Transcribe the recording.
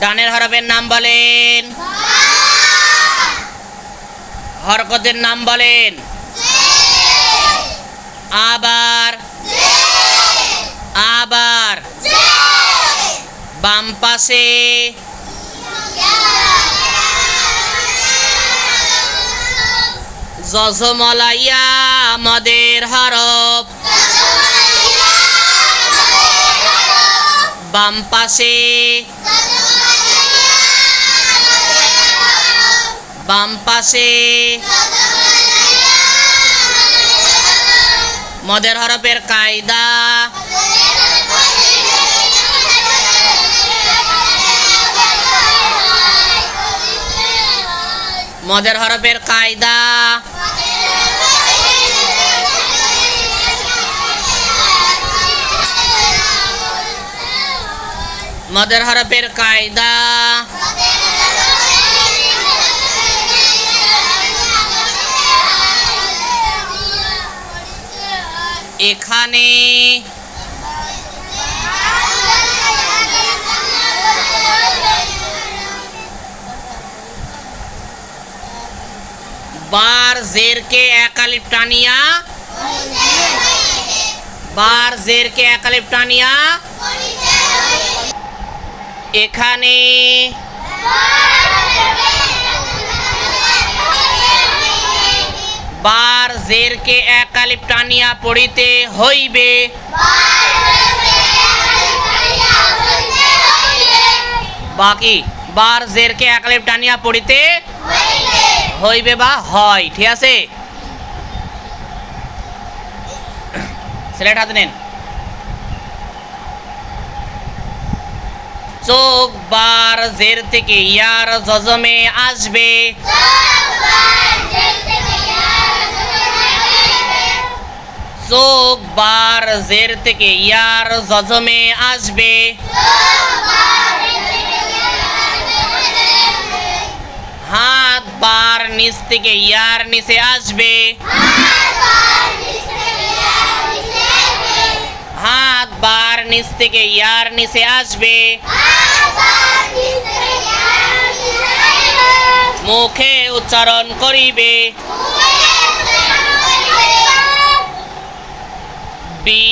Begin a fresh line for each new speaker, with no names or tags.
ডানের হরফের নাম বলেন। হরকতের নাম বলেন। আবার আবার বাম পাশে জজমলাইয়া মদের হরফ। বাম পাশে বাম পাশে মদের হরফের কায়দা। মদের হরফের কায়দা। মদের হরফের কায়দা। এখানে বার জের কে এক আলিফ টানিয়া বার জের কে এক আলিফ টানিয়া এখানে বার জের কে এক আলিফ টানিয়া পড়িতে হইবে। বাকি বার জের কে এক আলিফ টানিয়া পড়িতে হইবে বা হয়। ঠিক আছে, সিলেট হাতে নেন। চোখ বার জের থেকে ইয়ার জজমে আসবে। চোখ বার জের থেকে ইয়ার জজমে আসবে। হাত বার নিচ থেকে ইয়ার নিচে আসবে। হাত বার নিচ থেকে ইয়ার নিচে আসবে। মুখে উচ্চারণ করিবে। বি